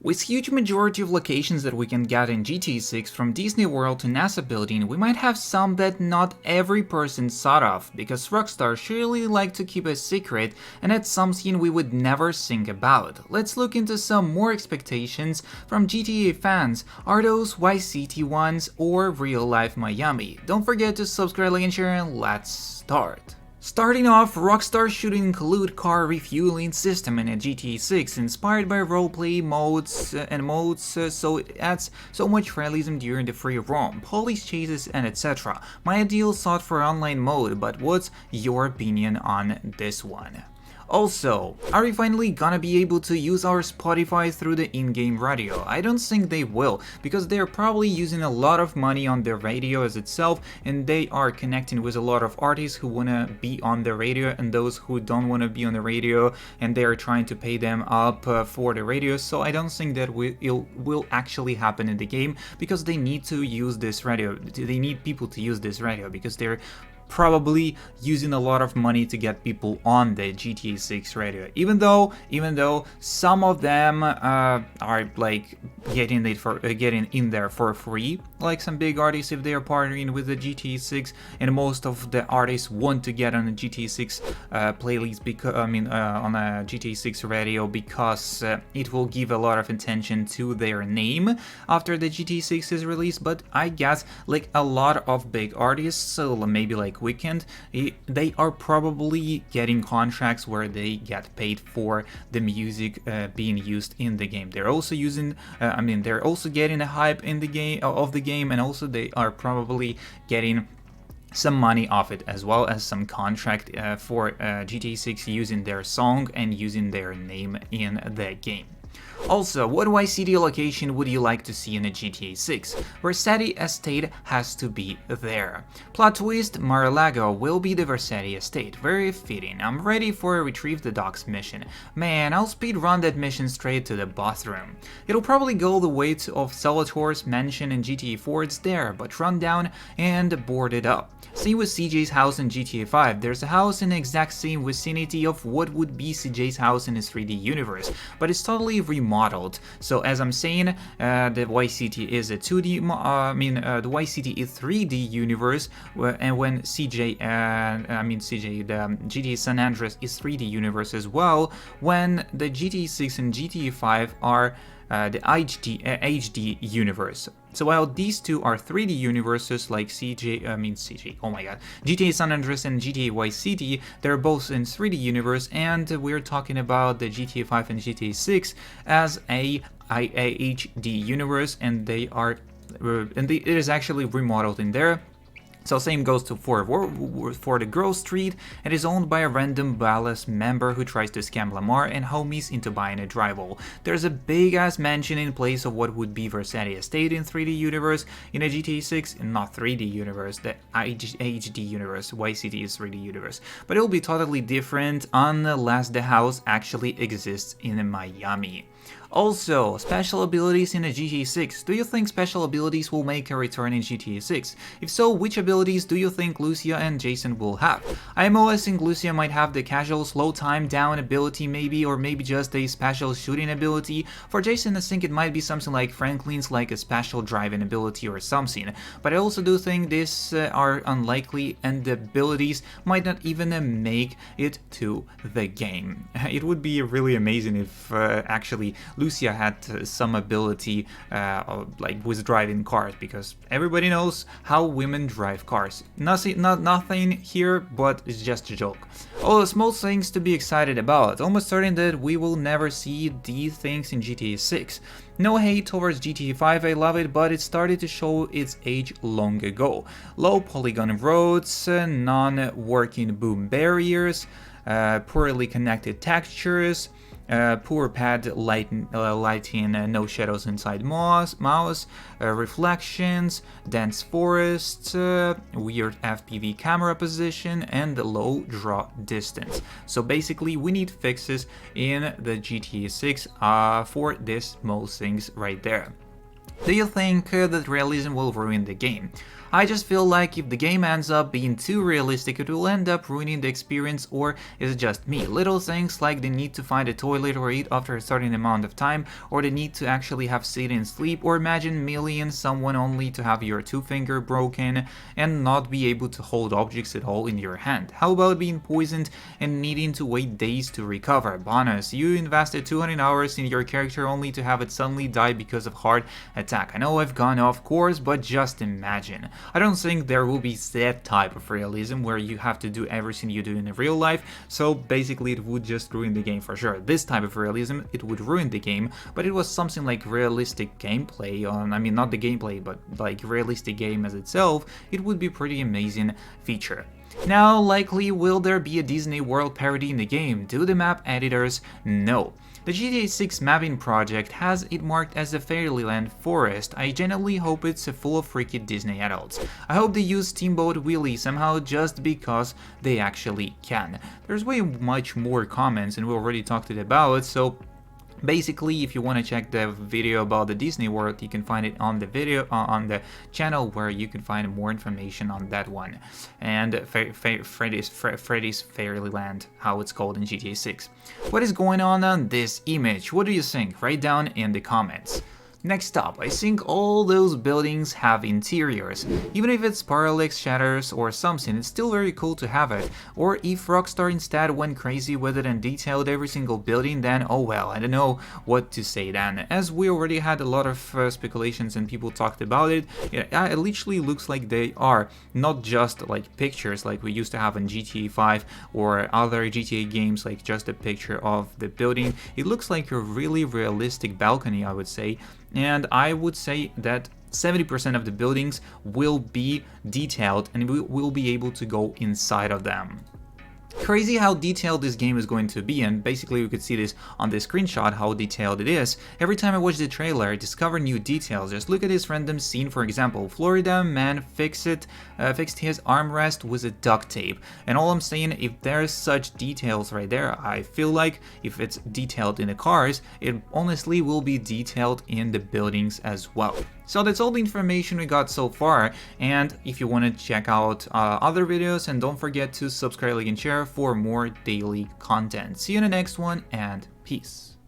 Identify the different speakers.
Speaker 1: With huge majority of locations that we can get in GTA 6 from Disney World to NASA building, we might have some that not every person thought of, because Rockstar surely like to keep a secret and it's something we would never think about. Let's look into some more expectations from GTA fans. Are those Vice City ones or real life Miami? Don't forget to subscribe, like and share, and let's start. Starting off, Rockstar should include car refueling system in a GTA 6 inspired by roleplay modes so it adds so much realism during the free roam, police chases and etc. My ideal thought for online mode, but what's your opinion on this one? Also, are we finally gonna be able to use our Spotify through the in-game radio? I don't think they will, because they're probably using a lot of money on the radio as itself, and they are connecting with a lot of artists who wanna be on the radio and those who don't wanna be on the radio, and they're trying to pay them up for the radio, so I don't think that it will actually happen in the game, because they need to use this radio. They need people to use this radio, because they're probably using a lot of money to get people on the GTA 6 radio, even though some of them are like getting in there for free, like some big artists if they are partnering with the GTA 6, and most of the artists want to get on the GTA 6 playlist because on a GTA 6 radio, because it will give a lot of attention to their name after the GTA 6 is released. But I guess like a lot of big artists, so maybe like Weekend, they are probably getting contracts where they get paid for the music being used in the game. They're also using, they're also getting a hype in the game, and also they are probably getting some money off it, as well as some contract for GTA 6 using their song and using their name in the game. Also, what YCD location would you like to see in a GTA 6? Vercetti Estate has to be there. Plot twist, Mar-a-Lago will be the Vercetti Estate. Very fitting. I'm ready for a Retrieve the Dogs mission. Man, I'll speedrun that mission straight to the bathroom. It'll probably go the way of Salvatore's mansion in GTA 4, it's there, but run down and board it up. Same with CJ's house in GTA 5. There's a house in the exact same vicinity of what would be CJ's house in his 3D universe, but it's totally remodeled. So as I'm saying, the YCT is a 2D, the YCT is 3D universe, and when the GTA San Andreas is 3D universe as well, when the GTA 6 and GTA 5 are the HD universe. So while these two are 3D universes like GTA San Andreas and GTA Vice City, they're both in 3D universe, and we're talking about the GTA 5 and GTA 6 as a HD universe, and it is actually remodeled in there. So same goes to for the Grove Street. It is owned by a random Ballas member who tries to scam Lamar and homies into buying a drywall. There's a big ass mansion in place of what would be Vercetti Estate in 3D universe in a GTA 6, and not 3D universe, the HD universe. YCT is 3D universe, but it will be totally different unless the house actually exists in Miami. Also, special abilities in a GTA 6. Do you think special abilities will make a return in GTA 6? If so, which abilities do you think Lucia and Jason will have? I am always think Lucia might have the casual slow time down ability maybe, or maybe just a special shooting ability. For Jason, I think it might be something like Franklin's, like a special driving ability or something. But I also do think these are unlikely, and the abilities might not even make it to the game. It would be really amazing if actually Lucia had some ability like with driving cars, because everybody knows how women drive cars. Nothing here, but it's just a joke. All the small things to be excited about. Almost certain that we will never see these things in GTA 6. No hate towards GTA 5, I love it, but it started to show its age long ago. Low polygon roads, non-working boom barriers, poorly connected textures, poor pad lighting, no shadows inside mouse, reflections, dense forest, weird FPV camera position, and low draw distance. So basically we need fixes in the GTA 6 for this most things right there. Do you think that realism will ruin the game? I just feel like if the game ends up being too realistic, it will end up ruining the experience, or is it just me? Little things like the need to find a toilet or eat after a certain amount of time, or the need to actually have sit and sleep, or imagine millions someone only to have your two finger broken and not be able to hold objects at all in your hand. How about being poisoned and needing to wait days to recover? Bonus, you invested 200 hours in your character only to have it suddenly die because of heart attack. I know I've gone off course, but just imagine. I don't think there will be that type of realism where you have to do everything you do in real life, so basically it would just ruin the game for sure. This type of realism, it would ruin the game, but it was something like realistic gameplay on, I mean not the gameplay, but like realistic game as itself, it would be pretty amazing feature. Now, likely will there be a Disney World parody in the game? Do the map editors know? The GTA 6 mapping project has it marked as a Fairyland forest. I genuinely hope it's full of freaky Disney adults. I hope they use Steamboat Willie somehow just because they actually can. There's way much more comments and we already talked about it, so basically, if you want to check the video about the Disney World, you can find it on the video on the channel where you can find more information on that one. And Freddy's Fairyland, how it's called in GTA 6. What is going on this image? What do you think? Write down in the comments. Next up, I think all those buildings have interiors. Even if it's parallax shatters or something, it's still very cool to have it. Or if Rockstar instead went crazy with it and detailed every single building, then oh well, I don't know what to say then. As we already had a lot of speculations and people talked about it, it literally looks like they are not just like pictures like we used to have in GTA 5 or other GTA games, like just a picture of the building. It looks like a really realistic balcony, I would say. And I would say that 70% of the buildings will be detailed and we will be able to go inside of them. Crazy how detailed this game is going to be, and basically we could see this on the screenshot how detailed it is. Every time I watch the trailer I discover new details. Just look at this random scene, for example, Florida man fixed his armrest with a duct tape. And all I'm saying, if there's such details right there, I feel like if it's detailed in the cars, it honestly will be detailed in the buildings as well. So that's all the information we got so far, and if you want to check out other videos, and don't forget to subscribe, like, and share for more daily content. See you in the next one, and peace.